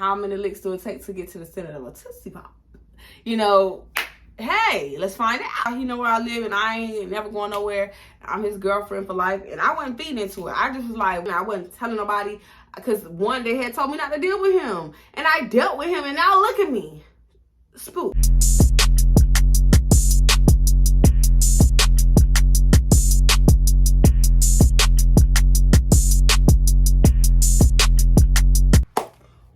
how many licks do it take to get to the center of a Tootsie Pop? You know, hey, let's find out. He know where I live and I ain't never going nowhere. I'm his girlfriend for life. And I wasn't feeding into it. I just was like, I wasn't telling nobody because one, they had told me not to deal with him. And I dealt with him and now look at me. Spook.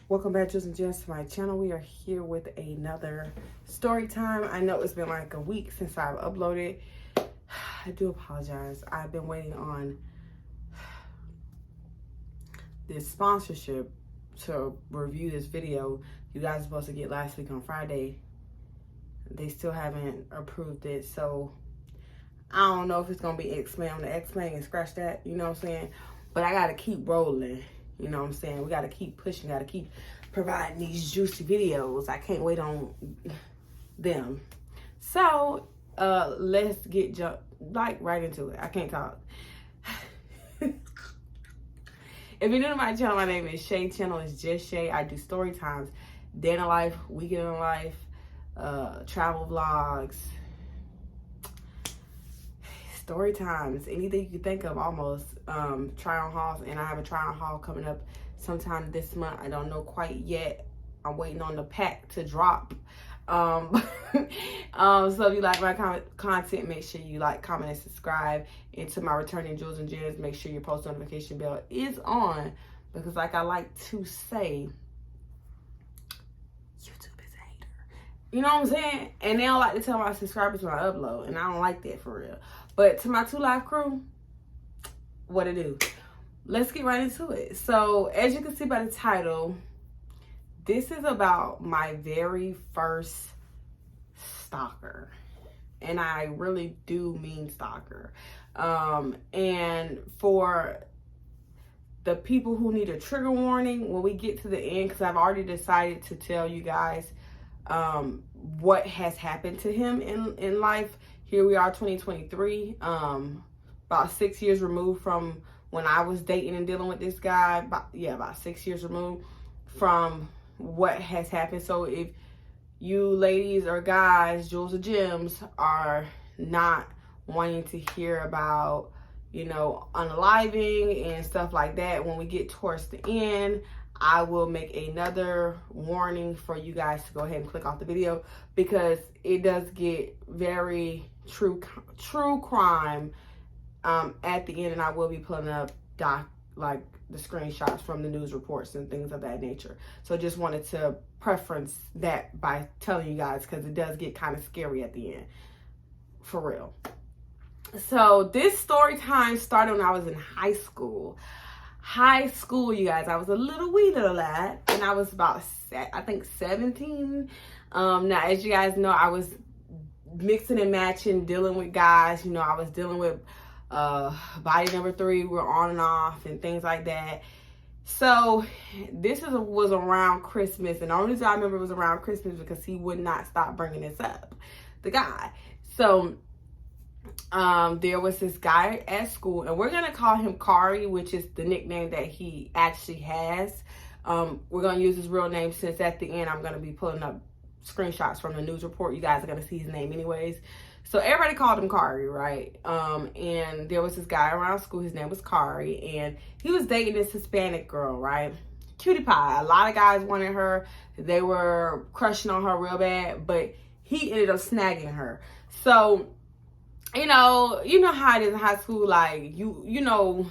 Welcome back, Jules and Gems, to my channel. We are here with another story time. I know it's been like a week since I've uploaded. I do apologize. I've been waiting on this sponsorship to review this video. You guys were supposed to get last week on Friday. They still haven't approved it, so I don't know if it's gonna be X-Men on the X-Men and scratch that, you know what I'm saying? But I gotta keep rolling. You know what I'm saying? We got to keep pushing, got to keep providing these juicy videos. I can't wait on them. So, let's get right into it. I can't talk. If you're new to my channel, my name is Shay. Channel is just Shay. I do story times, day in the life, weekend in life, travel vlogs, story times, anything you can think of almost. Try on hauls, and I have a try on haul coming up sometime this month. I don't know quite yet. I'm waiting on the pack to drop. So if you like my content, make sure you like, comment, and subscribe. And to my returning Jules and Gems, make sure your post notification bell is on, because like I like to say, YouTube is a hater. You know what I'm saying? And they don't like to tell my subscribers when I upload, and I don't like that for real. But to my 2 Live crew, what it do? Let's get right into it. So as you can see by the title, this is about my very first stalker. And I really do mean stalker. And for the people who need a trigger warning, when we get to the end, because I've already decided to tell you guys what has happened to him in life. Here we are, 2023, about 6 years removed from when I was dating and dealing with this guy. About 6 years removed from what has happened. So if you ladies or guys, Jules or Gems, are not wanting to hear about, you know, unaliving and stuff like that, when we get towards the end, I will make another warning for you guys to go ahead and click off the video, because it does get very true crime at the end, and I will be pulling up the screenshots from the news reports and things of that nature. So just wanted to preference that by telling you guys, because it does get kind of scary at the end, for real. So this story time started when I was in high school. You guys, I was a wee little lad, and I was about, I think, 17. Now, as you guys know, I was mixing and matching, dealing with guys. You know, I was dealing with body number 3. We're on and off and things like that. So this was around Christmas, and the only reason I remember it was around Christmas because he would not stop bringing this up, the guy. So there was this guy at school, and we're gonna call him Kari, which is the nickname that he actually has. We're gonna use his real name, since at the end I'm gonna be pulling up screenshots from the news report. You guys are gonna see his name anyways. So everybody called him Kari, right? And there was this guy around school, his name was Kari, and he was dating this Hispanic girl, right? Cutie pie. A lot of guys wanted her. They were crushing on her real bad, but he ended up snagging her. So you know how it is in high school. Like, you know,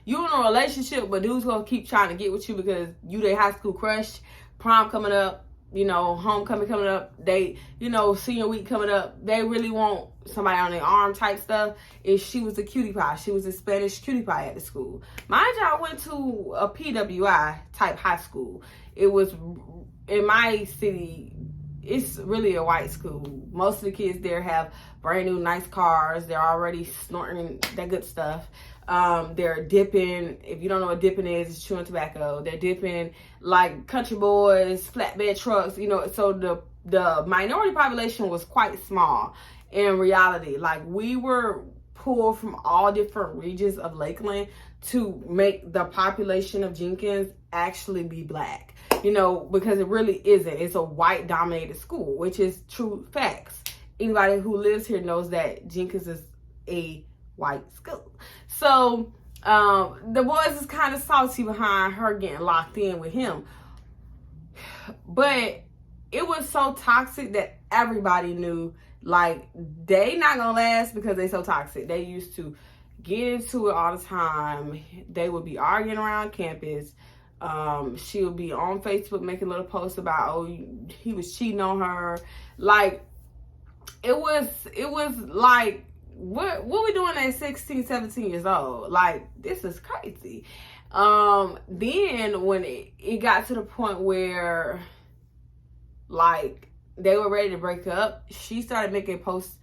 you're in a relationship, but dudes gonna keep trying to get with you because you their high school crush. Prom coming up, you know, homecoming coming up, they, you know, senior week coming up. They really want somebody on their arm type stuff. If she was a cutie pie, she was a Spanish cutie pie at the school. Mind you, I went to a PWI type high school. It was in my city. It's really a white school. Most of the kids there have brand new nice cars. They're already snorting that good stuff. They're dipping. If you don't know what dipping is, it's chewing tobacco. They're dipping like country boys, flatbed trucks, you know. So the minority population was quite small in reality. Like, we were pulled from all different regions of Lakeland to make the population of Jenkins actually be black. you know, because it really isn't. It's a white dominated school, which is true facts. Anybody who lives here knows that Jenkins is a white school. So the boys is kind of salty behind her getting locked in with him. But it was so toxic that everybody knew, like, they not gonna last because they so toxic. They used to get into it all the time. They would be arguing around campus. She would be on Facebook making little posts about, oh, he was cheating on her. Like, it was like, what we doing at 16, 17 years old? Like, this is crazy. Then when it got to the point where, like, they were ready to break up, she started making posts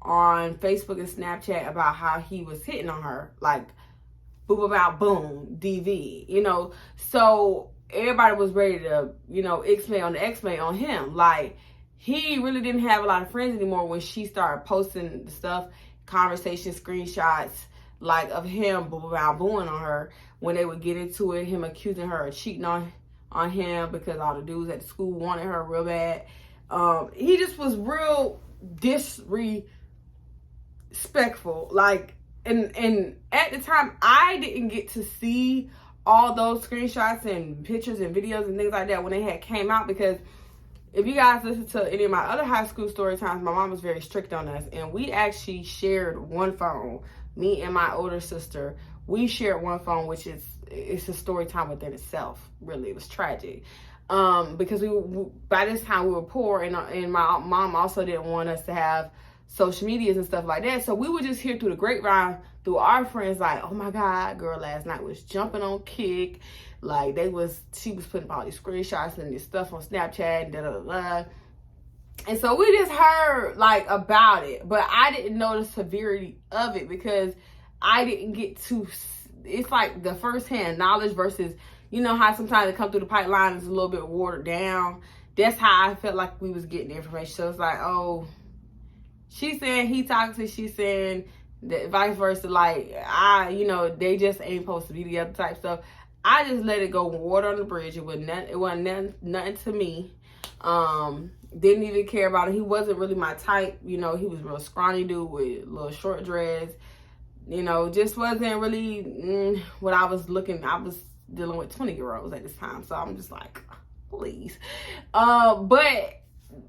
on Facebook and Snapchat about how he was hitting on her, like, boom about boom, DV, you know. So everybody was ready to, you know, X-May on the X-May on him. Like, he really didn't have a lot of friends anymore when she started posting the stuff, conversation screenshots, like, of him boom about booing on her. When they would get into it, him accusing her of cheating on him because all the dudes at the school wanted her real bad. He just was real disrespectful. Like, and at the time, I didn't get to see all those screenshots and pictures and videos and things like that when they had came out, because if you guys listen to any of my other high school story times, my mom was very strict on us, and we actually shared one phone. Me and my older sister, we shared one phone, which is, it's a story time within itself. Really, it was tragic. Because by this time we were poor, and my mom also didn't want us to have social medias and stuff like that. So we would just hear through the grapevine, through our friends, like, oh my God, girl last night was jumping on Kick. Like, she was putting all these screenshots and this stuff on Snapchat and da-da-da-da. And so we just heard, like, about it. But I didn't know the severity of it because I didn't get to, it's like the first-hand knowledge versus, you know how sometimes it come through the pipeline is a little bit watered down. That's how I felt like we was getting the information. So it's like, oh, she's saying he toxic, she's saying that vice versa. Like, you know, they just ain't supposed to be together type stuff. I just let it go, water on the bridge. It wasn't nothing to me. Didn't even care about it. He wasn't really my type. You know, he was a real scrawny dude with little short dreads. You know, just wasn't really what I was looking. I was dealing with 20-year-olds at this time. So I'm just like, please. But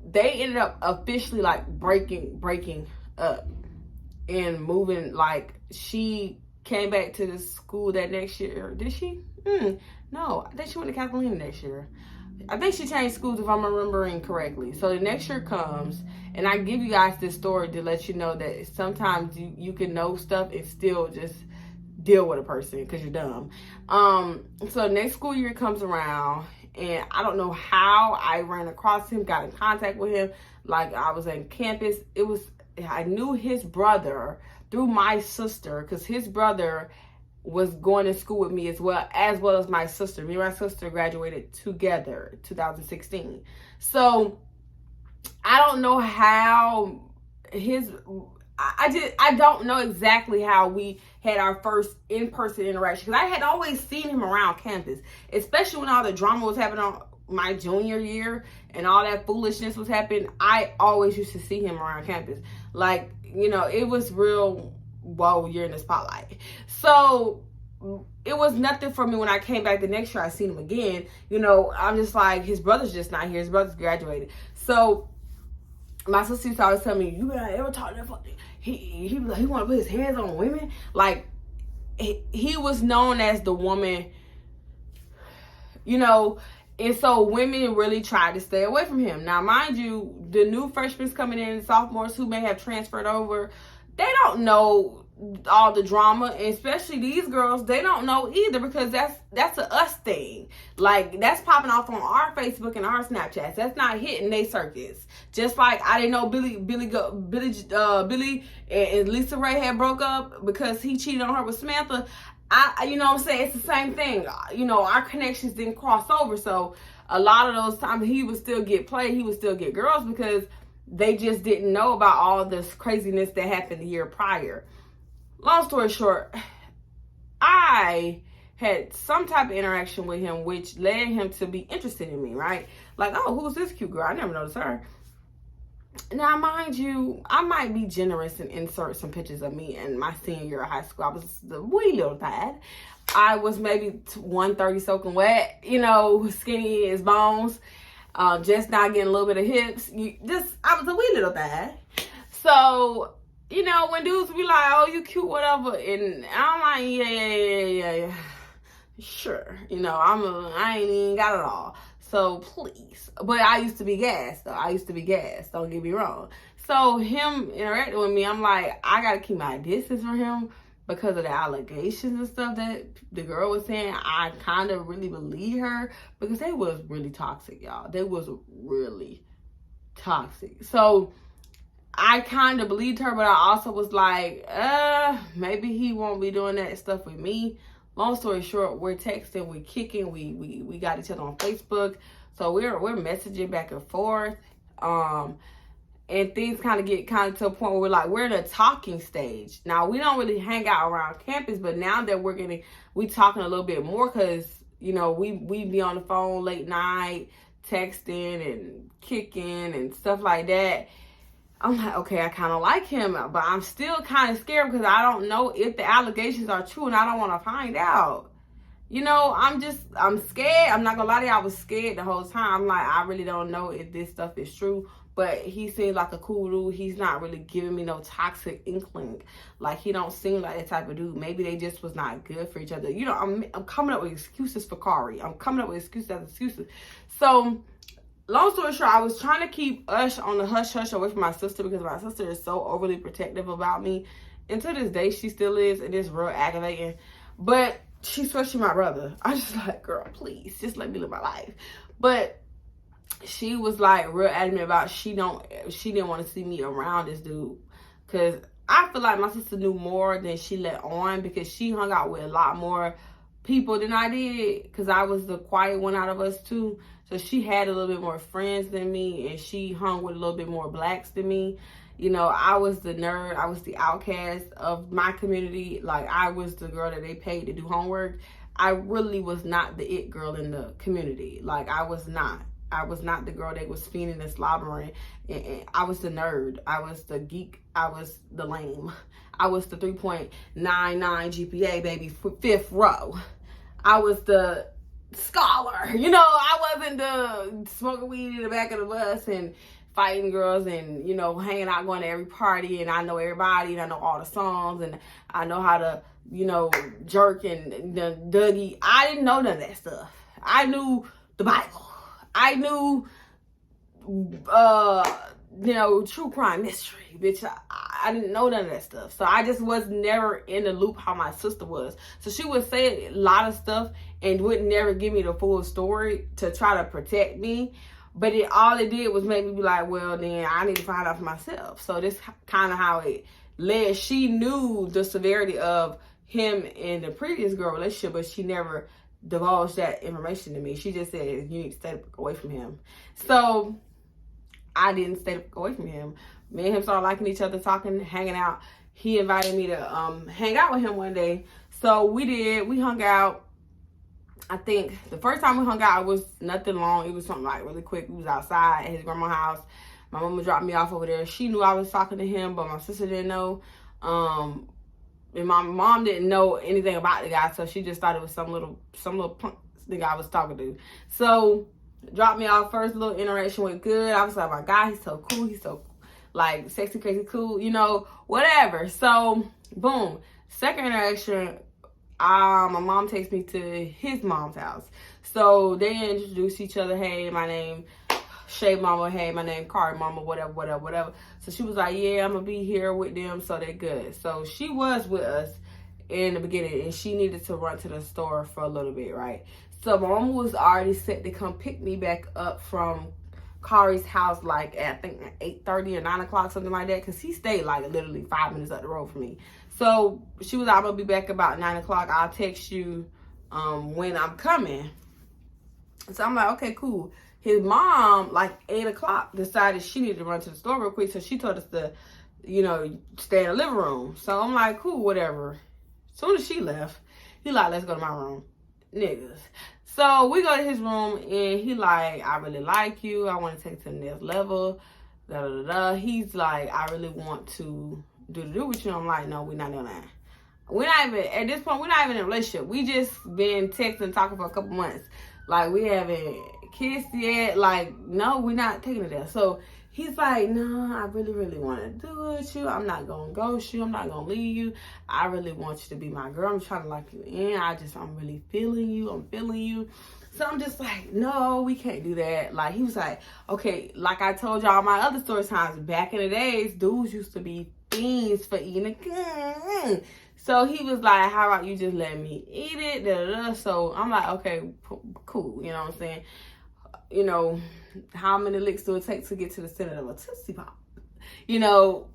they ended up officially, like, breaking up and moving. Like, she came back to the school that next year. Did she? No, I think she went to Catalina next year. I think she changed schools, if I'm remembering correctly. So the next year comes, and I give you guys this story to let you know that sometimes you can know stuff and still just deal with a person because you're dumb. So next school year comes around, and I don't know how I ran across him, got in contact with him. Like, I was on campus. I knew his brother through my sister, because his brother was going to school with me as well as my sister. Me and my sister graduated together 2016. So I don't know how I don't know exactly how we had our first in-person interaction, because I had always seen him around campus, especially when all the drama was happening on my junior year and all that foolishness was happening. I always used to see him around campus. Like, you know, it was real, whoa, you're in the spotlight. So it was nothing for me when I came back the next year. I seen him again. You know, I'm just like, his brother's just not here. His brother's graduated. So my sister used to always tell me, you gotta ever talk to that fuck? He was like, he want to put his hands on women. Like, he was known as the woman, you know. And so women really tried to stay away from him. Now, mind you, the new freshmen coming in, sophomores who may have transferred over, they don't know all the drama, and especially these girls, they don't know either, because that's a us thing. Like, that's popping off on our Facebook and our Snapchats. That's not hitting their circuits. Just like I didn't know Billy and Lisa Ray had broke up because he cheated on her with Samantha. You know what I'm saying? It's the same thing. You know, our connections didn't cross over. So a lot of those times he would still get played. He would still get girls because they just didn't know about all this craziness that happened the year prior. Long story short, I had some type of interaction with him, which led him to be interested in me, right? Like, oh, who's this cute girl? I never noticed her. Now, mind you, I might be generous and insert some pictures of me in my senior year of high school. I was the wee little bad. I was maybe 130 soaking wet, you know, skinny as bones, just not getting a little bit of hips. I was a wee little bad. So, you know, when dudes be like, oh, you cute, whatever, and I'm like, yeah. Sure. You know, I ain't even got it all. So please. But I used to be gassed, though. Don't get me wrong. So him interacting with me, I'm like, I got to keep my distance from him because of the allegations and stuff that the girl was saying. I kind of really believe her because they was really toxic, y'all. They was really toxic. So I kind of believed her, but I also was like, maybe he won't be doing that stuff with me. Long story short, we're texting, we're kicking, we got each other on Facebook, so we're messaging back and forth, and things kind of get to a point where we're in a talking stage. Now we don't really hang out around campus, but now that we talking a little bit more because you know we be on the phone late night, texting and kicking and stuff like that. I'm like, okay, I kind of like him, but I'm still kind of scared because I don't know if the allegations are true and I don't want to find out. You know, I'm scared. I'm not going to lie to you. I was scared the whole time. I'm like, I really don't know if this stuff is true, but he seems like a cool dude. He's not really giving me no toxic inkling. Like, he don't seem like that type of dude. Maybe they just was not good for each other. You know, I'm coming up with excuses for Kari. I'm coming up with excuses. So, long story short, I was trying to keep Ush on the hush-hush away from my sister because my sister is so overly protective about me. And to this day, she still is, and it's real aggravating. But she's especially my brother. I'm just like, girl, please, just let me live my life. But she was like real adamant about she didn't want to see me around this dude. Because I feel like my sister knew more than she let on because she hung out with a lot more people than I did because I was the quiet one out of us too. So she had a little bit more friends than me and she hung with a little bit more blacks than me. You know, I was the nerd. I was the outcast of my community. Like, I was the girl that they paid to do homework. I really was not the it girl in the community. Like, I was not. I was not the girl that was fiending and slobbering. And I was the nerd. I was the geek. I was the lame. I was the 3.99 GPA, baby, fifth row. I was the scholar. You know, I wasn't the smoking weed in the back of the bus and fighting girls and, you know, hanging out, going to every party, and I know everybody, and I know all the songs, and I know how to, you know, jerk and the Dougie. I didn't know none of that stuff. I knew the Bible. I knew, you know, true crime mystery, bitch. I didn't know none of that stuff. So I just was never in the loop how my sister was. So she would say a lot of stuff and would never give me the full story to try to protect me. But all it did was make me be like, well, then I need to find out for myself. So this kind of how it led. She knew the severity of him in the previous girl relationship, but she never divulged that information to me. She just said, you need to stay away from him. So I didn't stay away from him. Me and him started liking each other, talking, hanging out. He invited me to hang out with him one day. So we did. We hung out. I think the first time we hung out, it was nothing long. It was something like really quick. We was outside at his grandma's house. My mama dropped me off over there. She knew I was talking to him, but my sister didn't know. And my mom didn't know anything about the guy, so she just thought it was some little punk nigga I was talking to. So dropped me off. First little interaction went good. I was like, my God, he's so cool. He's so like sexy, crazy, cool, you know, whatever. So boom, second interaction. My mom takes me to his mom's house. So they introduce each other. Hey, my name Shay Mama. Hey, my name Kari Mama. Whatever. So she was like, yeah, I'm gonna be here with them. So they're good. So she was with us in the beginning, and she needed to run to the store for a little bit, right? So my mom was already set to come pick me back up from Kari's house, like at, I think 8:30 or 9 o'clock, something like that, because he stayed like literally 5 minutes up the road from me. So she was like, I'm gonna be back about 9 o'clock. I'll text you when I'm coming. So I'm like, okay, cool. His mom, like 8 o'clock, decided she needed to run to the store real quick, so she told us to, you know, stay in the living room. So I'm like, cool, whatever. As soon as she left, he like, let's go to my room. niggas. So we go to his room and he like, I really like you. I want to take it to the next level. Da, da, da, da. He's like, I really want to do with you. I'm like, no, we're not doing that. We're not even, at this point, we're not even in a relationship. We just been texting, talking for a couple months. Like, we haven't kissed yet. Like, no, we're not taking it there. So he's like, no, I really, really want to do it with you. I'm not going to ghost you. I'm not going to leave you. I really want you to be my girl. I'm trying to lock you in. I'm really feeling you. I'm feeling you. So I'm just like, no, we can't do that. Like, he was like, okay, like I told y'all my other story times, back in the days, dudes used to be fiends for eating a gun. So he was like, how about you just let me eat it? Da, da, da. So I'm like, okay, cool. You know what I'm saying? You know, how many licks do it take to get to the center of a Tootsie Pop? You know,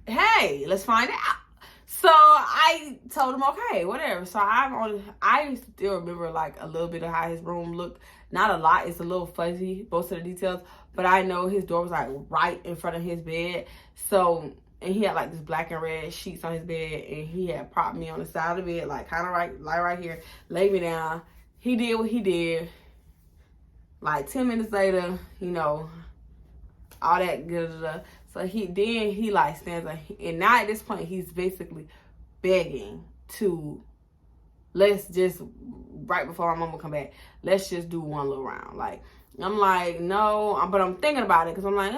hey, let's find out. So I told him, okay, whatever. So I still remember like a little bit of how his room looked. Not a lot. It's a little fuzzy, most of the details. But I know his door was like right in front of his bed. So, and he had like this black and red sheets on his bed. And he had propped me on the side of the bed, like kind of right here, laid me down. He did what he did. Like 10 minutes later, you know, all that good. So he like stands up, and now at this point he's basically begging to, let's just, right before my mama come back, let's just do one little round. Like, I'm like, no, but I'm thinking about it because I'm like,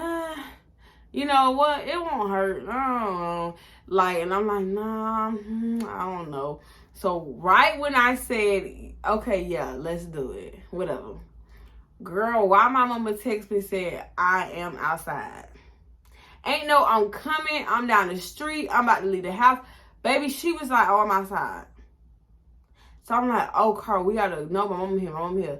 you know what, it won't hurt. I don't know. Like, and I'm like, nah, I don't know. So right when I said, okay, yeah, let's do it, whatever. Girl, why my mama text me said, I am outside. Ain't no, I'm coming. I'm down the street. I'm about to leave the house. Baby, she was like, oh, I'm outside. So I'm like, oh, Carl, we got to know my mama here.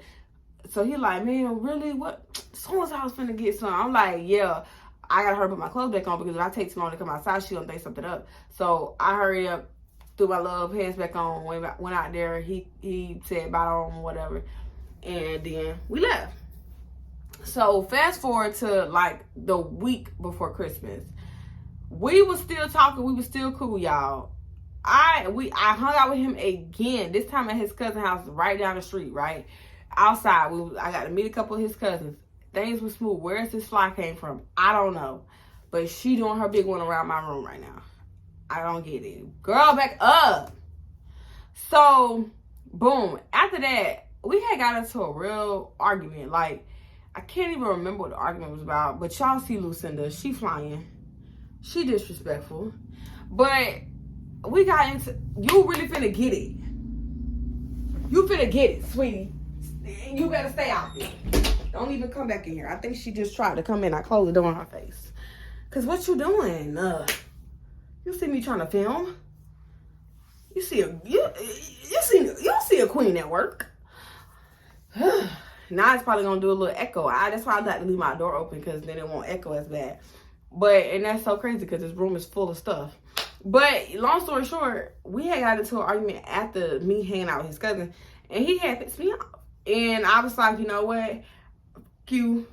So he like, man, really? What? Someone's house finna get some. I'm like, yeah, I got to hurry up put my clothes back on because if I take too long to come outside, she gonna think something up. So I hurry up, threw my little pants back on, went out there. He said bye on, whatever. And then we left. So fast forward to like the week before Christmas. We was still talking. We was still cool, y'all. I hung out with him again. This time at his cousin's house right down the street, right? Outside. I got to meet a couple of his cousins. Things were smooth. Where's this fly came from? I don't know. But she doing her big one around my room right now. I don't get it. Girl, back up. So, boom. After that, we had got into a real argument. Like, I can't even remember what the argument was about. But y'all see Lucinda. She flying. She disrespectful. But we got into, you really finna get it. You finna get it, sweetie. You better stay out there. Don't even come back in here. I think she just tried to come in. I closed the door in her face. Cause what you doing? You see me trying to film? You see a queen at work. Now it's probably gonna do a little echo. That's why I like to leave my door open because then it won't echo as bad. And that's so crazy because this room is full of stuff. But long story short, we had got into an argument after me hanging out with his cousin, and he had pissed me off. And I was like, you know what? I don't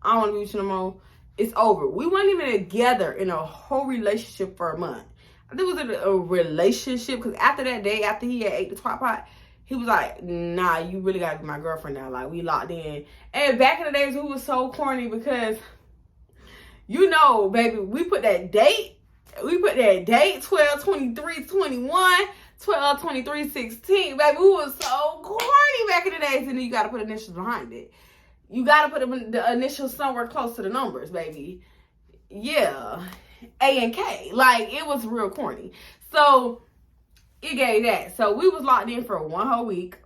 want to be with you no more. It's over. We weren't even together in a whole relationship for a month. I think it was a relationship because after that day, after he had ate the twat pot, he was like, nah, you really got to be my girlfriend now. Like, we locked in. And back in the days, we was so corny because, you know, baby, we put that date 12/23/21, 12/23/16. Baby, we was so corny back in the days. And then you got to put initials behind it. You got to put the initials somewhere close to the numbers, baby. Yeah. A and K. Like, it was real corny. So, it gave that. So, we was locked in for one whole week.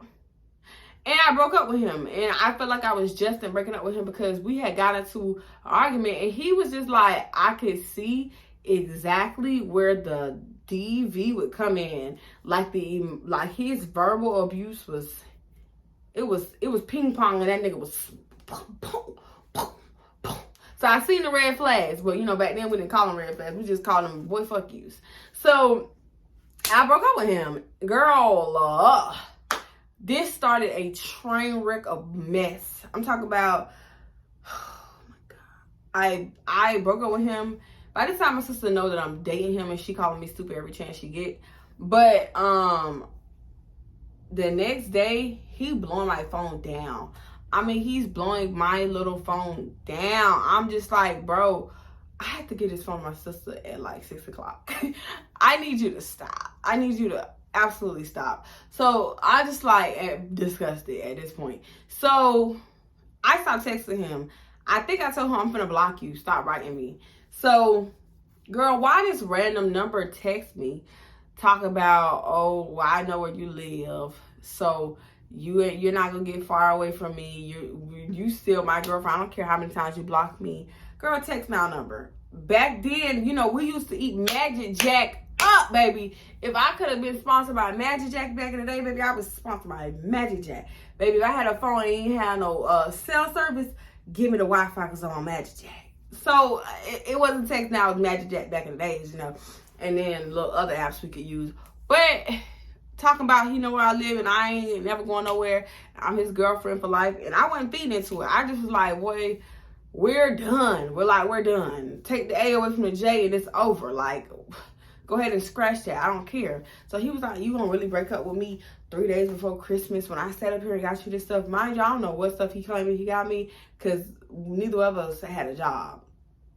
And I broke up with him. And I felt like I was just in breaking up with him because we had got into an argument. And he was just like, I could see exactly where the DV would come in. Like his verbal abuse was, it was ping pong, and that nigga was boom, boom, boom, boom. So I seen the red flags, but you know, back then we didn't call them red flags. We just called them boy fuck yous. So I broke up with him. Girl, this started a train wreck of mess. I'm talking about, oh my God. I broke up with him. By this time, my sister knows that I'm dating him, and she calling me stupid every chance she get. But the next day, he blowing my phone down. I mean, he's blowing my little phone down. I'm just like, bro, I had to get this phone to my sister at like 6 o'clock. I need you to stop. I need you to absolutely stop. So I just like am disgusted at this point. So I stopped texting him. I think I told him, I'm finna block you. Stop writing me. So, girl, why this random number text me? Talk about, oh, well, I know where you live. So you're not gonna get far away from me. You still my girlfriend. I don't care how many times you block me. Girl, text my number. Back then, you know, we used to eat Magic Jack up, baby. If I could have been sponsored by Magic Jack back in the day, baby, I was sponsored by Magic Jack. Baby, if I had a phone and ain't had no cell service, give me the Wi-Fi because I'm on Magic Jack. So it wasn't text now, it was Magic Jack back in the days, you know. And then little other apps we could use. But talking about he know where I live and I ain't never going nowhere. I'm his girlfriend for life. And I wasn't feeding into it. I just was like, boy, we're done. We're done. Take the A away from the J and it's over. Like, go ahead and scratch that. I don't care. So he was like, you gonna really break up with me 3 days before Christmas when I sat up here and got you this stuff? Mind you, I don't know what stuff he claimed he got me because neither of us had a job.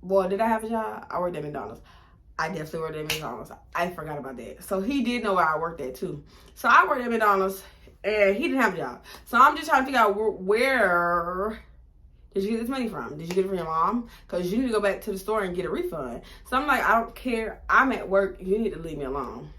Boy, did I have a job? I worked at McDonald's. I definitely worked at McDonald's. I forgot about that. So he did know where I worked at too. So I worked at McDonald's and he didn't have a job. So I'm just trying to figure out where did you get this money from? Did you get it from your mom? Because you need to go back to the store and get a refund. So I'm like, I don't care. I'm at work. You need to leave me alone.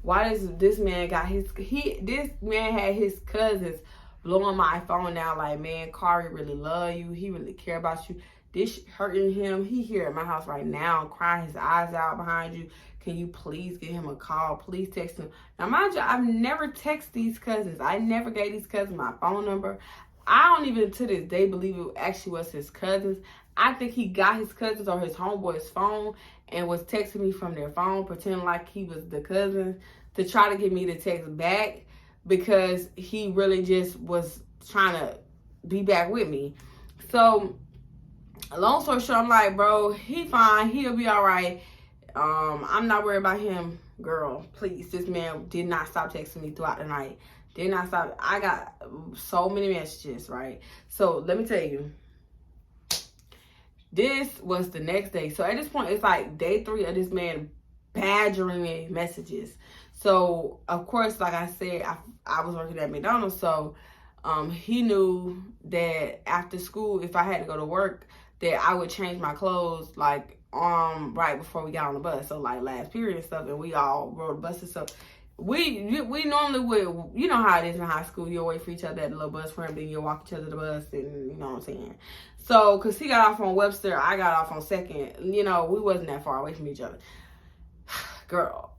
Why does this man got this man had his cousins blowing my phone now like, man, Kari really love you. He really care about you. This hurting him. He here at my house right now, crying his eyes out behind you. Can you please give him a call? Please text him. Now, mind you, I've never texted these cousins. I never gave these cousins my phone number. I don't even to this day believe it actually was his cousins. I think he got his cousins or his homeboy's phone and was texting me from their phone, pretending like he was the cousin to try to get me to text back because he really just was trying to be back with me. So, long story short, I'm like, bro, he fine. He'll be all right. I'm not worried about him. Girl, please. This man did not stop texting me throughout the night. Did not stop. I got so many messages, right? So, let me tell you. This was the next day. So, at this point, it's like day 3 of this man badgering me messages. So, of course, like I said, I was working at McDonald's. So, he knew that after school, if I had to go to work, that I would change my clothes like right before we got on the bus. So like last period and stuff, and we all rode the bus and stuff. We normally would, you know how it is in high school. You'll wait for each other at the little bus ramp, then you'll walk each other to the bus, and you know what I'm saying. So, cause he got off on Webster, I got off on Second. You know, we wasn't that far away from each other. Girl,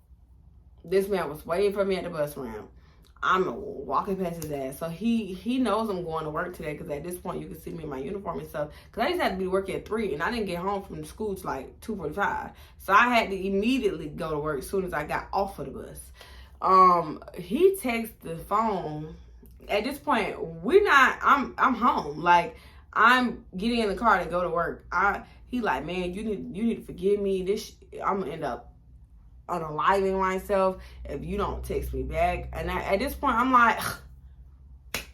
this man was waiting for me at the bus ramp. I'm walking past his ass. So he knows I'm going to work today because at this point you can see me in my uniform and stuff. Because I just had to be working at 3 and I didn't get home from school till like 2:45. So I had to immediately go to work as soon as I got off of the bus. He texts the phone. At this point, I'm home. Like, I'm getting in the car to go to work. He like, man, you need to forgive me. I'm gonna end up unaliving myself if you don't text me back. And at this point, I'm like,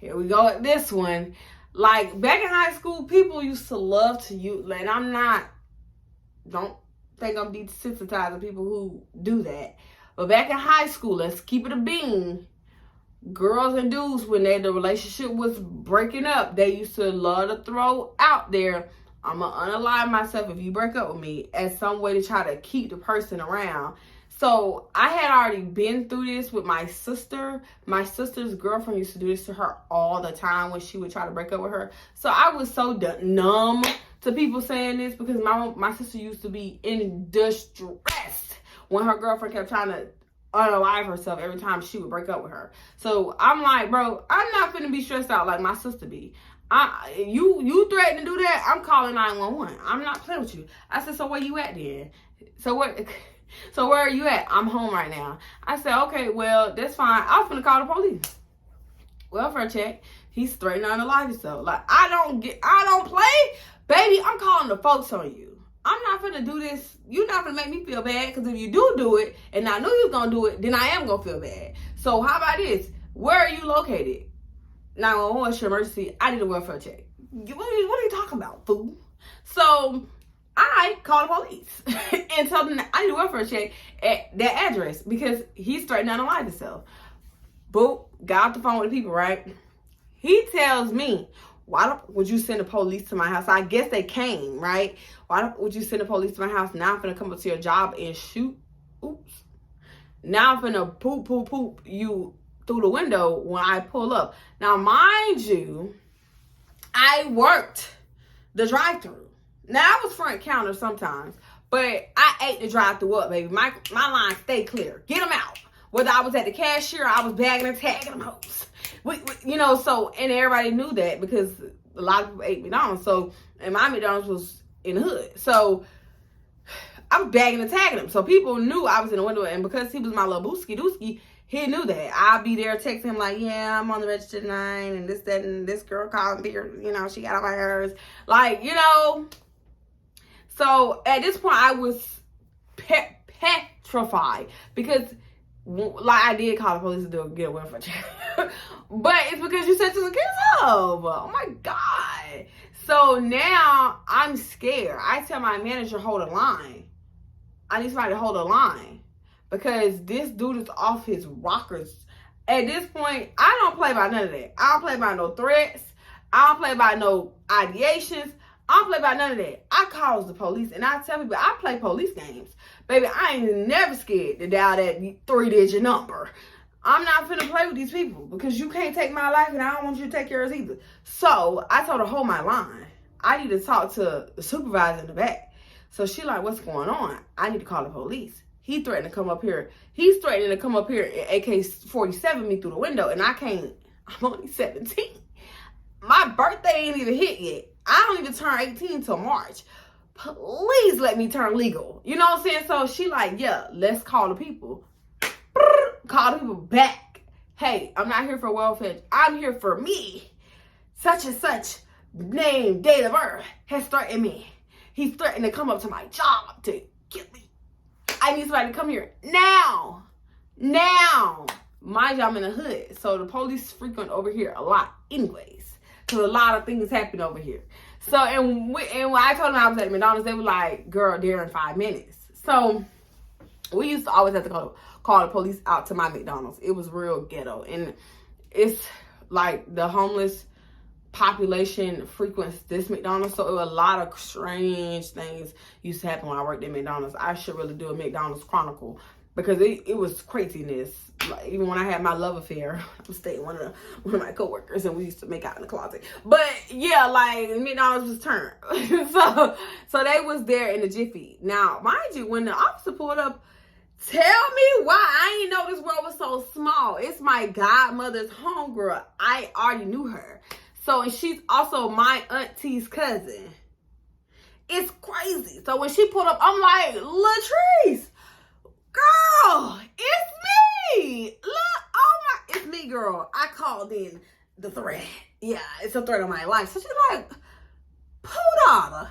here we go at this one. Like, back in high school, people used to love to use, and don't think I'm desensitizing people who do that. But back in high school, let's keep it a bean. Girls and dudes, when the relationship was breaking up, they used to love to throw out there, I'm going to unalive myself if you break up with me, as some way to try to keep the person around. So I had already been through this with my sister. My sister's girlfriend used to do this to her all the time when she would try to break up with her. So I was so numb to people saying this because my sister used to be in distress when her girlfriend kept trying to unalive herself every time she would break up with her. So I'm like, bro, I'm not finna be stressed out like my sister be. You threaten to do that, I'm calling 911. I'm not playing with you. I said, so where you at then? So where are you at? I'm home right now. I said, okay, well, that's fine. I was finna call the police. Welfare check. He's threatening to unalive himself. Like, I don't play. Baby, I'm calling the folks on you. I'm not finna do this. You're not gonna make me feel bad, because if you do it, and I knew you was gonna do it, then I am gonna feel bad. So how about this? Where are you located? 911, what's your emergency? I need a welfare check. What are you talking about, fool? So I called the police and told them that I need a welfare check at that address, because he's threatening to unalive himself. Boop, got off the phone with the people, right? He tells me, why would you send the police to my house? I guess they came, right? Why would you send the police to my house? Now I'm finna come up to your job and shoot. Oops. Now I'm finna poop you through the window when I pull up. Now, mind you, I worked the drive-thru. Now, I was front counter sometimes, but I ate the drive-thru up, baby. My line stayed clear. Get them out. Whether I was at the cashier, I was bagging and tagging them hoes. So, and everybody knew that, because a lot of people ate McDonald's. So, and my McDonald's was in the hood. So, I was bagging and tagging them. So, people knew I was in the window. And because he was my little booski, he knew that. I'll be there texting him like, yeah, I'm on the register tonight. And this, that, and this girl called me. She got on my nerves. So, at this point, I was petrified. Because, I did call the police to get a welfare check. But it's because you said to the kids up. Oh my God. So now I'm scared. I tell my manager, hold a line. I need somebody to hold a line, because this dude is off his rockers. At this point, I don't play by none of that. I don't play by no threats. I don't play by no ideations. I don't play by none of that. I calls the police, and I tell people I play police games. Baby, I ain't never scared to dial that 3-digit number. I'm not finna play with these people, because you can't take my life, and I don't want you to take yours either. So I told her, hold my line. I need to talk to the supervisor in the back. So she like, what's going on? I need to call the police. He threatened to come up here. He's threatening to come up here and AK-47 me through the window, and I can't. I'm only 17. My birthday ain't even hit yet. I don't even turn 18 till March. Please let me turn legal. You know what I'm saying? So she like, yeah, let's call the people. Call the people back. Hey, I'm not here for welfare. I'm here for me. Such and such name, date of birth has threatened me. He's threatened to come up to my job to get me. I need somebody to come here now. Mind you, I'm in the hood. So the police frequent over here a lot anyways. Because a lot of things happen over here. So, and when I told them I was at McDonald's, they were like, girl, they're in 5 minutes. So, we used to always have to call the police out to my McDonald's. It was real ghetto. And it's like the homeless population frequents this McDonald's. So, it was a lot of strange things used to happen when I worked at McDonald's. I should really do a McDonald's Chronicle, because it was craziness. Like, even when I had my love affair, I was staying with one of my coworkers, and we used to make out in the closet. But yeah, like McDonald's was turned. so they was there in the jiffy. Now, mind you, when the officer pulled up, tell me why I didn't know this world was so small. It's my godmother's homegirl. I already knew her. So, and she's also my auntie's cousin. It's crazy. So when she pulled up, I'm like, Latrice, girl, it's me. Look, it's me, girl. I called in the threat. Yeah, it's a threat on my life. So she's like, Pooh,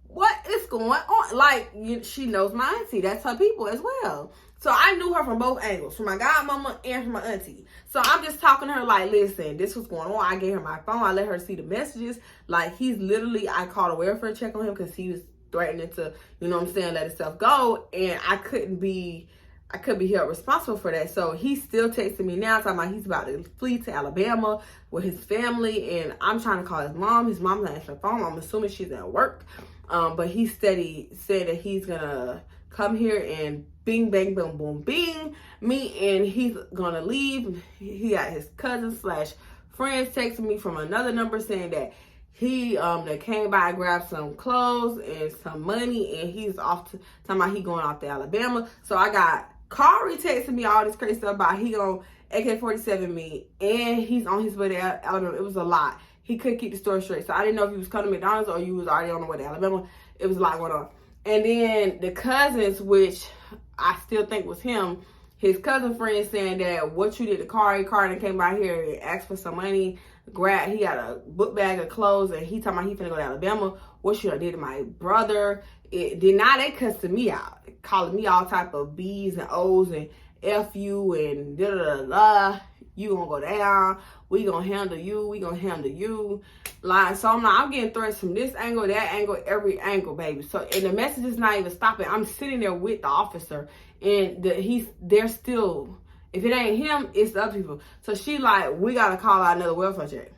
what is going on? Like, she knows my auntie. That's her people as well. So I knew her from both angles, from my godmama and from my auntie. So I'm just talking to her like, listen, this was going on. I gave her my phone. I let her see the messages. Like, I called a welfare check on him because he was threatening to, let himself go. And I couldn't be held responsible for that. So he's still texting me now, talking about he's about to flee to Alabama with his family. And I'm trying to call his mom. His mom's not answering the phone. I'm assuming she's at work. But he steady said that he's going to come here and bing, bang, boom, boom, bing me, and he's going to leave. He got his cousins / friends texting me from another number saying that he that came by and grabbed some clothes and some money, and he's off to, talking about he going off to Alabama. So I got Kari texting me all this crazy stuff about he going AK-47 me, and he's on his way to Alabama. It was a lot. He couldn't keep the story straight. So I didn't know if he was coming to McDonald's or he was already on the way to Alabama. It was a lot going on. And then the cousins, which I still think was him, his cousin friend saying that what you did to Kari that came by here and asked for some money, he got a book bag of clothes, and he talking about he finna go to Alabama. What you did to my brother? Now they cussing me out, calling me all type of B's and O's and F you and da da da da. You gonna go down. We gonna handle you. We gonna handle you. Like, so I'm getting threats from this angle, that angle, every angle, baby. So, and the message is not even stopping. I'm sitting there with the officer, and they're still, if it ain't him, it's the other people. So she like, we gotta call out another welfare check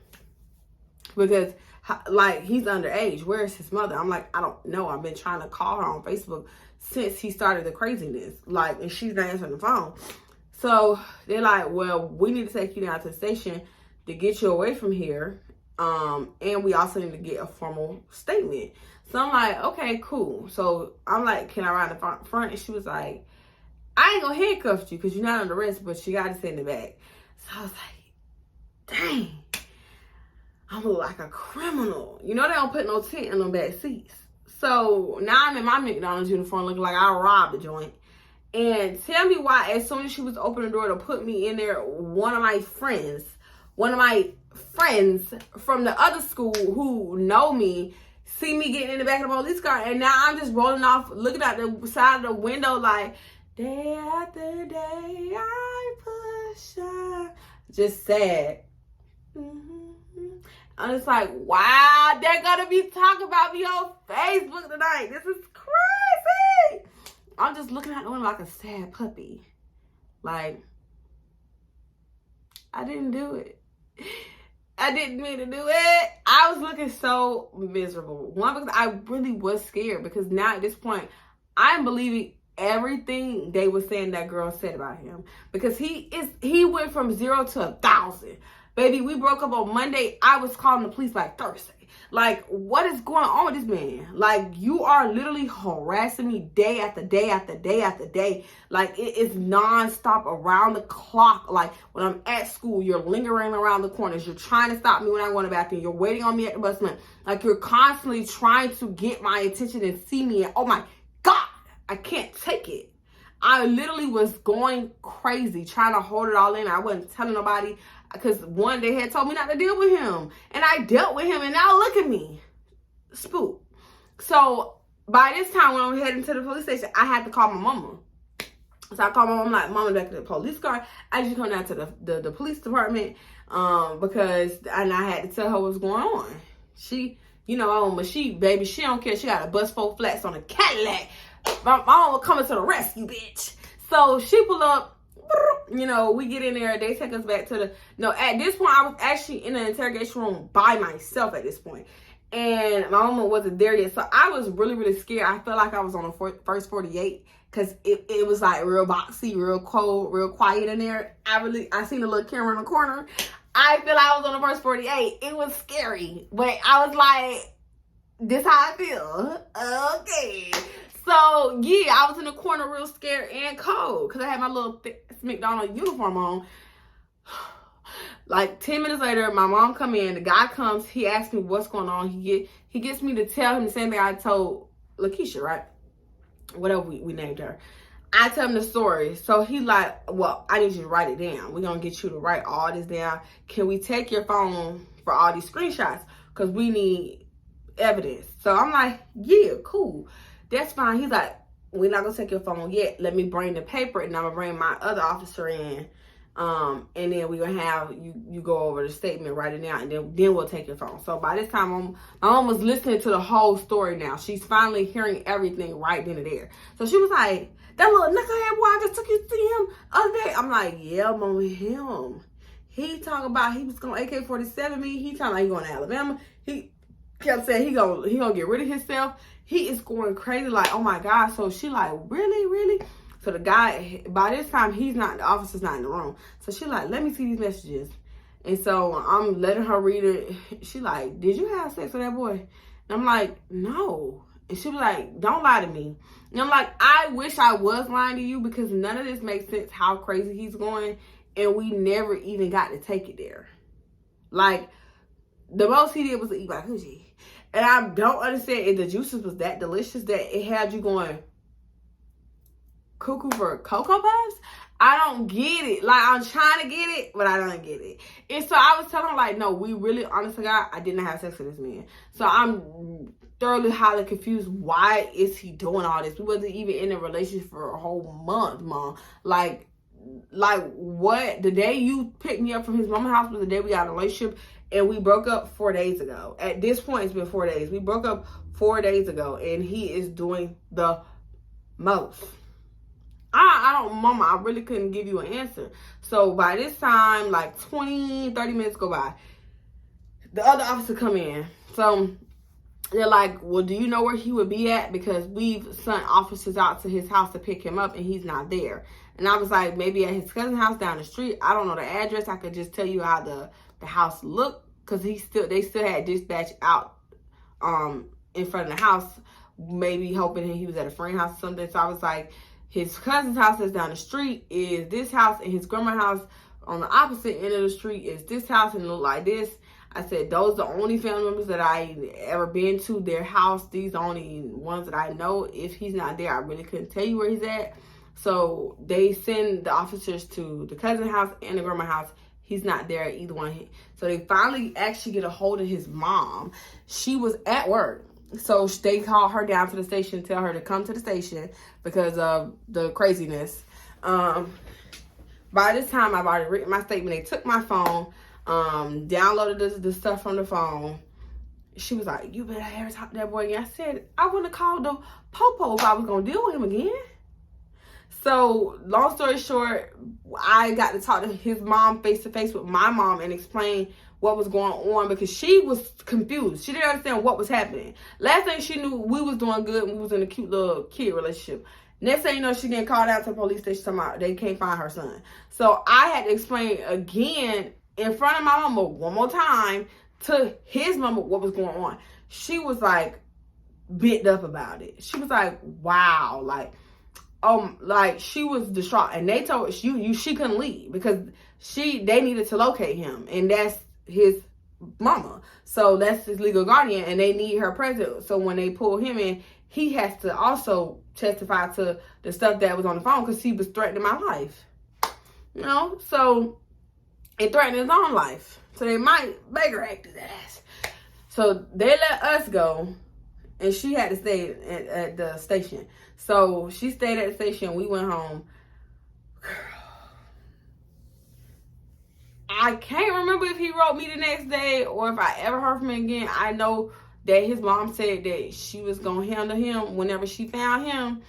because like he's underage. Where is his mother? I'm like, I don't know. I've been trying to call her on Facebook since he started the craziness. Like, and she's not answering the phone. So they're like, well, we need to take you down to the station to get you away from here. And we also need to get a formal statement. So I'm like, okay, cool. So I'm like, can I ride in the front? And she was like, I ain't gonna handcuff you because you're not under arrest, but you gotta sit in the back. So I was like, dang, I'm like a criminal. You know they don't put no tent in them back seats. So now I'm in my McDonald's uniform looking like I robbed the joint. And tell me why, as soon as she was opening the door to put me in there, one of my friends from the other school who know me, see me getting in the back of the police car, and now I'm just rolling off, looking out the side of the window like, day after day I push on. Just sad. I'm just like, wow, they're gonna be talking about me on Facebook tonight. This is crazy. I'm just looking at the window like a sad puppy. Like, I didn't do it. I didn't mean to do it. I was looking so miserable. One, because I really was scared, because now at this point, I'm believing everything they were saying that girl said about him. Because he went from 0 to 1,000. Baby, we broke up on Monday. I was calling the police by Thursday. Like, what is going on with this man? Like, you are literally harassing me day after day after day after day. Like, it is nonstop, around the clock. Like, when I'm at school, you're lingering around the corners. You're trying to stop me when I go in the bathroom. You're waiting on me at the bus stop. Like, you're constantly trying to get my attention and see me. And, oh my God, I can't take it. I literally was going crazy, trying to hold it all in. I wasn't telling nobody. Because one, they had told me not to deal with him. And I dealt with him, and now look at me. Spook. So, by this time, when I was heading to the police station, I had to call my mama. So, I called my mom, I'm like, Mama, back to the police car. I just come down to the police department, because, and I had to tell her what's going on. She, you know, but she don't care. She got a bus 4 flats on a Cadillac. My mama was coming to the rescue, bitch. So, she pulled up. You know, we get in there, they take us back to at this point, I was actually in an interrogation room by myself at this point. And my mama wasn't there yet. So I was really, really scared. I felt like I was on the first 48 because it was like real boxy, real cold, real quiet in there. I seen a little camera in the corner. I feel like I was on the first 48. It was scary. But I was like, this how I feel. Okay. So, yeah, I was in the corner real scared and cold because I had my little McDonald's uniform on. Like 10 minutes later, my mom come in. The guy comes. He asks me what's going on. He gets me to tell him the same thing I told Lakeisha, right? Whatever we named her. I tell him the story. So he like, well, I need you to write it down. We're going to get you to write all this down. Can we take your phone for all these screenshots? Because we need evidence. So I'm like, yeah, cool. That's fine. He's like, we're not going to take your phone yet. Let me bring the paper, and I'm going to bring my other officer in. And then we're going to have you go over the statement, write it down, and then we'll take your phone. So by this time, my mom was listening to the whole story now. She's finally hearing everything right then and there. So she was like, that little knucklehead boy, I just took you to see him the other day. I'm like, yeah, mama, him. He talking about he was going to AK-47 me. He talking about he going to Alabama. He kept saying he gonna get rid of himself. He is going crazy, like, oh my God. So she like, really? So the guy, by this time, the officer's not in the room. So she like, let me see these messages. And so I'm letting her read it. She like, did you have sex with that boy? And I'm like, no. And she was like, don't lie to me. And I'm like, I wish I was lying to you, because none of this makes sense how crazy he's going. And we never even got to take it there. Like, the most he did was to eat my coochie. And I don't understand if the juices was that delicious that it had you going cuckoo for Cocoa Puffs. I don't get it. Like, I'm trying to get it, but I don't get it. And so I was telling him, like, no, we really, honestly, God, I didn't have sex with this man. So I'm thoroughly highly confused. Why is he doing all this? We wasn't even in a relationship for a whole month, Mom. Like what? The day you picked me up from his mama's house was the day we got in a relationship, and we broke up 4 days ago. At this point, it's been 4 days. We broke up 4 days ago, and he is doing the most. I don't, Mama, I really couldn't give you an answer. So by this time, like 20, 30 minutes go by, the other officer come in. So they're like, well, do you know where he would be at? Because we've sent officers out to his house to pick him up, and he's not there. And I was like, maybe at his cousin's house down the street. I don't know the address. I could just tell you how the house looked, because they still had dispatch out in front of the house, maybe hoping he was at a friend's house or something. So I was like, his cousin's house is down the street is this house, and his grandma's house on the opposite end of the street is this house, and it look like this. I said, those are the only family members that I ever been to their house. These are the only ones that I know. If he's not there, I really couldn't tell you where he's at. So they send the officers to the cousin's house and the grandma's house. He's not there at either one. So they finally actually get a hold of his mom. She was at work. So they call her down to the station, tell her to come to the station because of the craziness. By this time, I've already written my statement. They took my phone, downloaded the stuff from the phone. She was like, you better ever talk to that boy again. I said, I wouldn't have called the popo if I was going to deal with him again. So, long story short, I got to talk to his mom face-to-face with my mom and explain what was going on, because she was confused. She didn't understand what was happening. Last thing she knew, we was doing good and we was in a cute little kid relationship. Next thing you know, she getting called out to the police station talking about they can't find her son. So I had to explain again in front of my mama one more time to his mama what was going on. She was like bent up about it. She was like, wow, like she was distraught, and they told her she couldn't leave because they needed to locate him, and that's his mama, so that's his legal guardian, and they need her present. So when they pull him in, he has to also testify to the stuff that was on the phone, because he was threatening my life, you know. So it threatened his own life, so they might Baker Act his ass. So they let us go, and she had to stay at the station. So she stayed at the station. We went home. I can't remember if he wrote me the next day or if I ever heard from him again. I know that his mom said that she was going to handle him whenever she found him.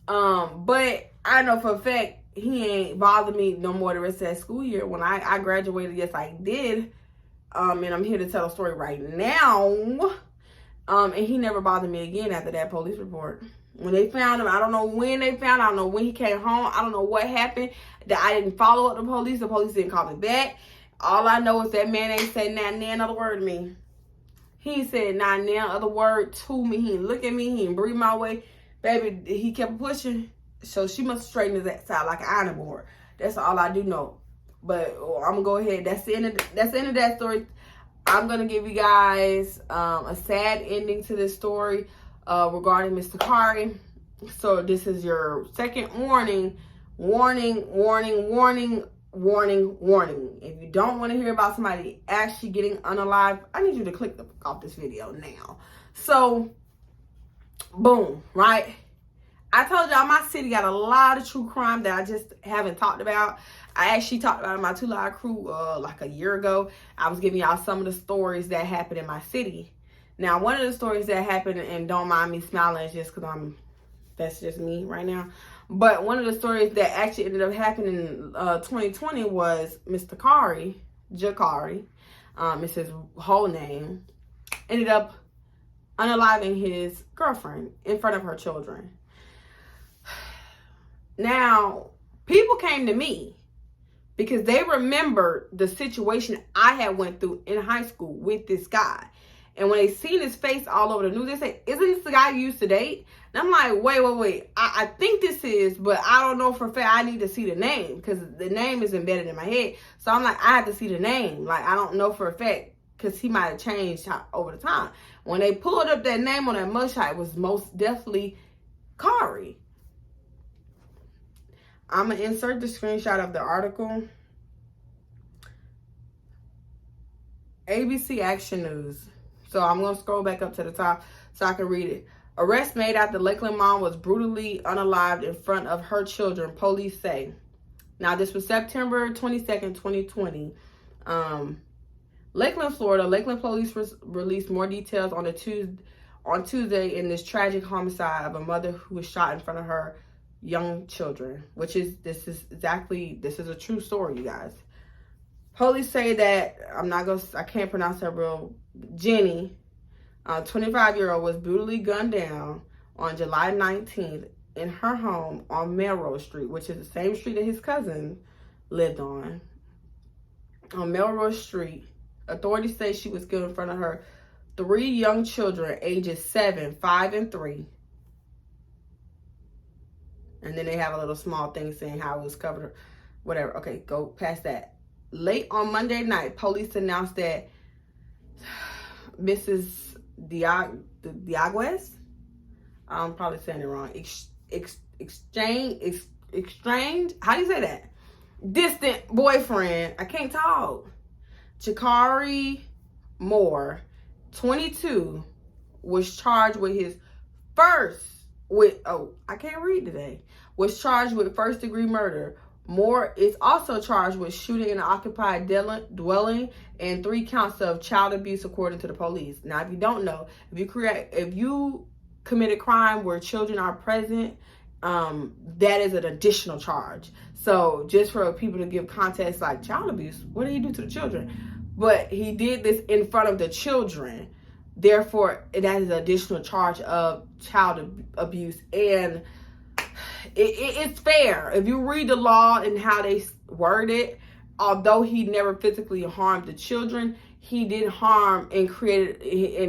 But I know for a fact he ain't bothered me no more the rest of that school year. When I graduated, yes, I did. And I'm here to tell a story right now. And he never bothered me again after that police report. When they found him, I don't know when they found him. I don't know when he came home. I don't know what happened. That I didn't follow up the police. The police didn't call me back. All I know is that man ain't said not another word to me. He ain't said not another word to me. He ain't look at me. He ain't breathe my way. Baby, he kept pushing. So she must straighten his ass out like an iron board. That's all I do know. But I'm going to go ahead. That's the end of that story. I'm going to give you guys a sad ending to this story regarding Mr. Kari. So this is your second warning. Warning, warning, warning, warning, warning. If you don't want to hear about somebody actually getting unalived, I need you to click off this video now. So, boom, right? I told y'all my city got a lot of true crime that I just haven't talked about. I actually talked about it in my 2 Live Crew like a year ago. I was giving y'all some of the stories that happened in my city. Now, one of the stories that happened, and don't mind me smiling, just because that's just me right now. But one of the stories that actually ended up happening in 2020 was Mr. Kari, Jakari, is his whole name, ended up unaliving his girlfriend in front of her children. Now, people came to me because they remembered the situation I had went through in high school with this guy. And when they seen his face all over the news, they say, isn't this the guy you used to date? And I'm like, wait. I think this is, but I don't know for a fact. I need to see the name because the name is embedded in my head. So I'm like, I have to see the name. Like, I don't know for a fact because he might have changed over the time. When they pulled up that name on that mugshot, it was most definitely Kari. I'm going to insert the screenshot of the article. ABC Action News. So I'm going to scroll back up to the top so I can read it. Arrest made after Lakeland mom was brutally unalived in front of her children, police say. Now, this was September 22nd, 2020. Lakeland, Florida. Lakeland police released more details on Tuesday in this tragic homicide of a mother who was shot in front of her young children, this is a true story, you guys. Police say that, I can't pronounce her real, Jenny, 25-year-old, was brutally gunned down on July 19th in her home on Melrose Street, which is the same street that his cousin lived on. On Melrose Street, authorities say she was killed in front of her 3 young children, ages 7, 5, and 3. And then they have a little small thing saying how it was covered, whatever. Okay, go past that. Late on Monday night, police announced that Mrs. Diaguez, I'm probably saying it wrong, exchange, how do you say that? Distant boyfriend, I can't talk. Jakari Moore, 22, was charged with was charged with first-degree murder. Moore is also charged with shooting in an occupied dwelling and 3 counts of child abuse, according to the police. Now, if you don't know, if you commit a crime where children are present, that is an additional charge. So just for people to give context, like child abuse, what did he do to the children? But he did this in front of the children. Therefore, that is an additional charge of child abuse. And it's fair. If you read the law and how they word it, although he never physically harmed the children, he did harm and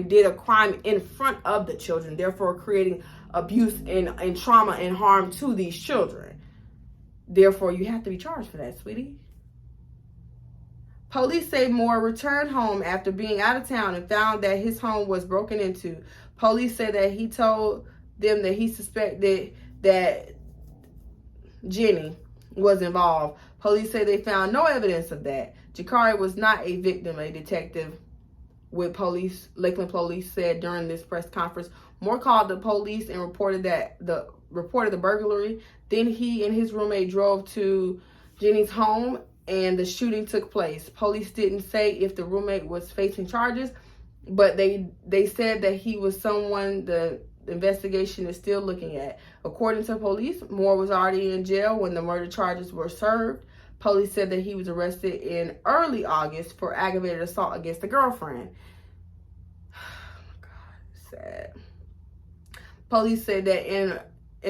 did a crime in front of the children, therefore creating abuse and trauma and harm to these children. Therefore, you have to be charged for that, sweetie. Police say Moore returned home after being out of town and found that his home was broken into. Police say that he told them that he suspected that Jenny was involved. Police say they found no evidence of that. Jakari was not a victim, a detective with Lakeland police said during this press conference. Moore called the police and reported the burglary. Then he and his roommate drove to Jenny's home and the shooting took place. Police didn't say if the roommate was facing charges, but they said that he was someone the investigation is still looking at. According to police, Moore was already in jail when the murder charges were served. Police said that he was arrested in early August for aggravated assault against a girlfriend. Oh my God, sad. Police said that and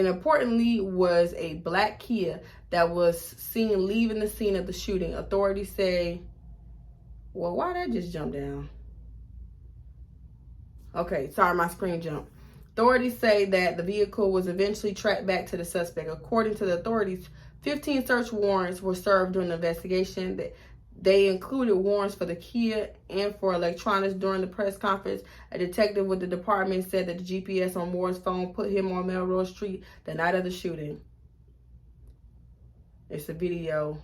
importantly was a black Kia that was seen leaving the scene of the shooting. Authorities say, well, why did that just jump down? Okay, sorry, my screen jumped. Authorities say that the vehicle was eventually tracked back to the suspect. According to the authorities, 15 search warrants were served during the investigation. They included warrants for the Kia and for electronics. During the press conference, a detective with the department said that the GPS on Moore's phone put him on Melrose Street the night of the shooting. It's a video.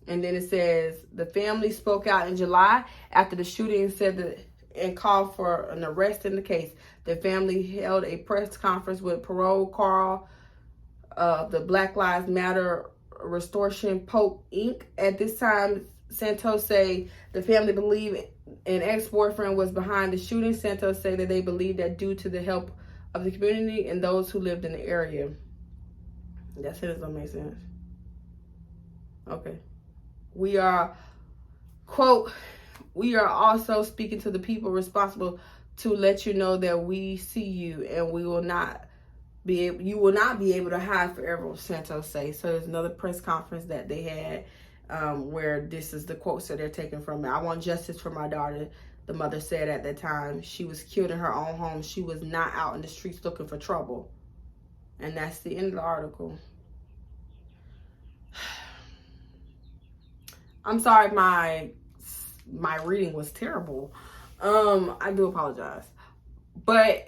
And then it says, the family spoke out in July after the shooting and called for an arrest in the case. The family held a press conference with Parole Carl, the Black Lives Matter Restoration Pope Inc. At this time, Santos say the family believed an ex-boyfriend was behind the shooting. Santos say that they believe that due to the help of the community and those who lived in the area. That sentence don't make sense. Okay. We are, quote, we are also speaking to the people responsible to let you know that we see you and you will not be able to hide forever, Santos say. So there's another press conference that they had where this is the quotes that they're taking from it. I want justice for my daughter, the mother said at the time. She was killed in her own home. She was not out in the streets looking for trouble. And that's the end of the article. I'm sorry, my reading was terrible. I do apologize. But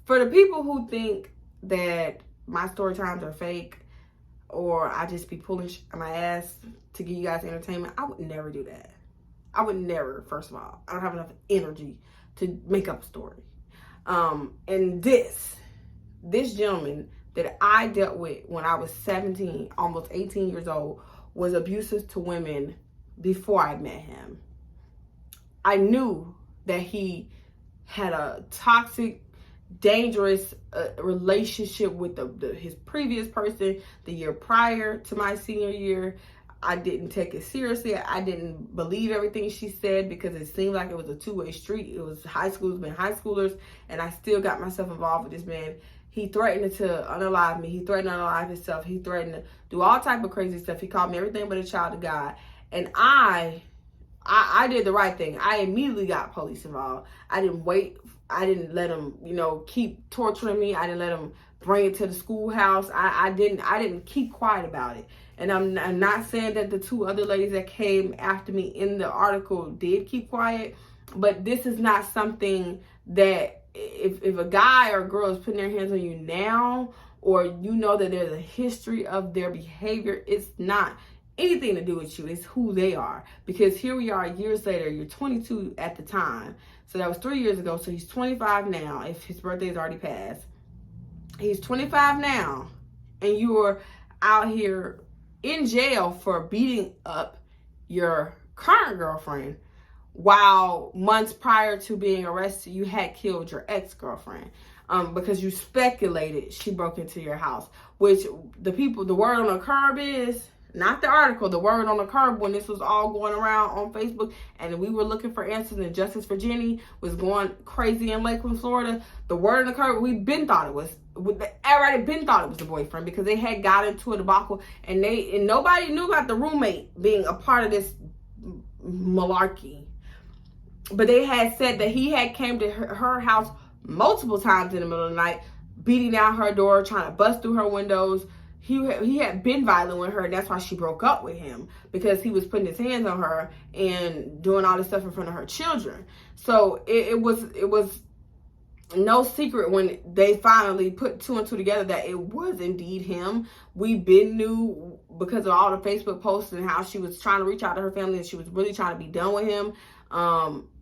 for the people who think that my story times are fake or I just be pulling my ass to give you guys entertainment, I would never do that. I would never, first of all. I don't have enough energy to make up a story. And this gentleman that I dealt with when I was 17, almost 18 years old, was abusive to women before I met him. I knew that he had a toxic, dangerous relationship with his previous person the year prior to my senior year. I didn't take it seriously. I didn't believe everything she said because it seemed like it was a two-way street. It was high schoolers being high schoolers, and I still got myself involved with this man. He threatened to unalive me. He threatened to unalive himself. He threatened to do all type of crazy stuff. He called me everything but a child of God. And I did the right thing. I immediately got police involved. I didn't wait. I didn't let him, keep torturing me. I didn't let him bring it to the schoolhouse. I didn't keep quiet about it. And I'm not saying that the two other ladies that came after me in the article did keep quiet, but this is not something that if a guy or a girl is putting their hands on you now, or you know that there's a history of their behavior, it's not anything to do with you. It's who they are. Because here we are years later. You're 22 at the time. So that was 3 years ago. So he's 25 now, if his birthday is already passed. He's 25 now, and you're out here in jail for beating up your current girlfriend, while months prior to being arrested, you had killed your ex-girlfriend because you speculated she broke into your house. Which the word on the curb is, not the article, the word on the curb when this was all going around on Facebook and we were looking for answers and Justice for Jenny was going crazy in Lakeland, Florida. The word on the curb, everybody been thought it was the boyfriend because they had got into a debacle and nobody knew about the roommate being a part of this malarkey. But they had said that he had came to her house multiple times in the middle of the night, beating down her door, trying to bust through her windows. He had been violent with her, and that's why she broke up with him, because he was putting his hands on her and doing all this stuff in front of her children. So it was no secret when they finally put two and two together that it was indeed him. We been knew because of all the Facebook posts and how she was trying to reach out to her family and she was really trying to be done with him.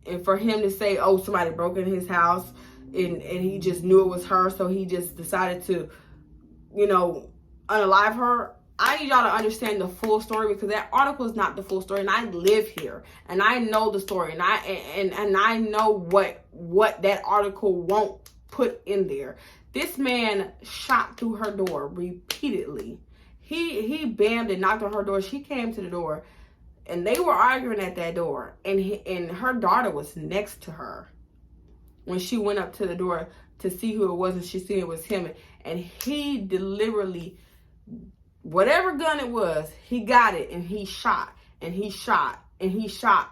And for him to say, oh, somebody broke in his house and he just knew it was her, so he just decided to, unalive her. I need y'all to understand the full story, because that article is not the full story, and I live here and I know the story, and I know what that article won't put in there. This man shot through her door repeatedly. He bammed and knocked on her door. She came to the door and they were arguing at that door, and her daughter was next to her when she went up to the door to see who it was, and she seen it was him, and he deliberately, whatever gun it was, he got it, and he shot, and he shot, and he shot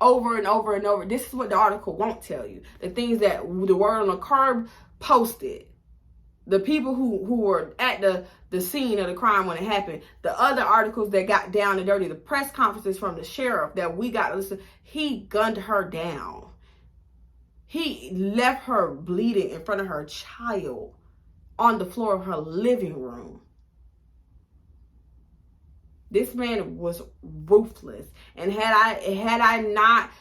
over and over and over. This is what the article won't tell you. The things that the word on the curb posted. The people who were at the scene of the crime when it happened. The other articles that got down and dirty. The press conferences from the sheriff that we got to listen. He gunned her down. He left her bleeding in front of her child on the floor of her living room. This man was ruthless. And had I not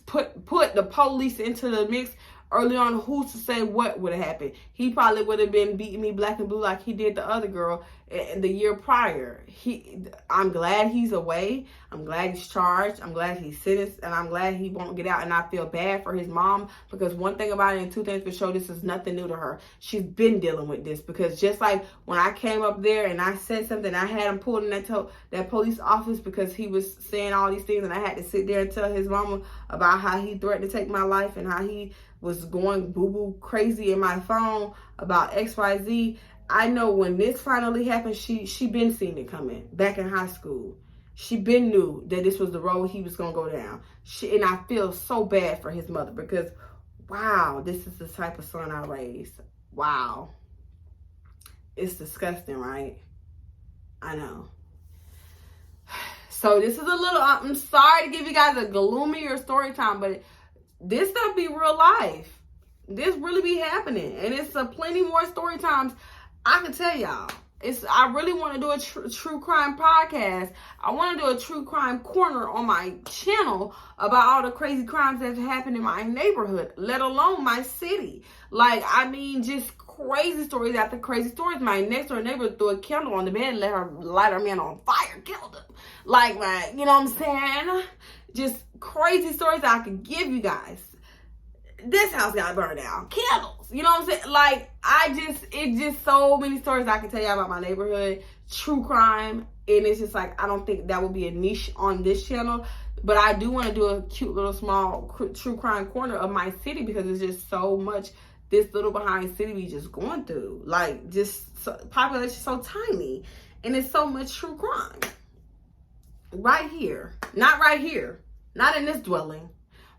put the police into the mix early on, who's to say what would have happened? He probably would have been beating me black and blue like he did the other girl in the year prior. I'm glad he's away. I'm glad he's charged. I'm glad he's sentenced, and I'm glad he won't get out. And I feel bad for his mom, because one thing about it, and two things for sure, this is nothing new to her. She's been dealing with this, because just like when I came up there and I said something, I had him pulled in that police office because he was saying all these things, and I had to sit there and tell his mama about how he threatened to take my life and how he was going boo-boo crazy in my phone about XYZ. I know when this finally happened, she been seen it coming back in high school. She been knew that this was the road he was going to go down. And I feel so bad for his mother, because, wow, this is the type of son I raised. Wow. It's disgusting, right? I know. So this is a little, I'm sorry to give you guys a gloomier story time, but this stuff be real life. this really be happening. And it's plenty more story times I can tell y'all. I really want to do a true crime podcast. I want to do a true crime corner on my channel about all the crazy crimes that happened in my neighborhood, let alone my city. Like, I mean, just crazy stories after crazy stories. My next door neighbor threw a candle on the bed and let her light her man on fire, killed him. Like, you know what I'm saying? Just crazy stories that I could give you guys. This house got burned down. Candles. You know what I'm saying? Like, it's just so many stories I can tell you about my neighborhood. True crime. And it's just like, I don't think that would be a niche on this channel. But I do want to do a cute little small true crime corner of my city, because it's just so much this little behind city we just going through. Like, just population so tiny. And it's so much true crime. Right here. Not right here. Not in this dwelling.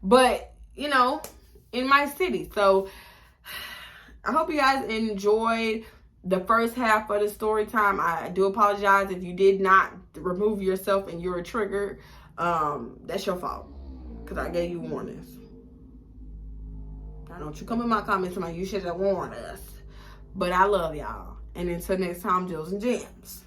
But, you know, in my city. So I hope you guys enjoyed the first half of the story time. I do apologize if you did not remove yourself and you're triggered. That's your fault, because I gave you warnings. I don't you come in my comments and you should have warned us. But I love y'all. And until next time, Jills and Gems.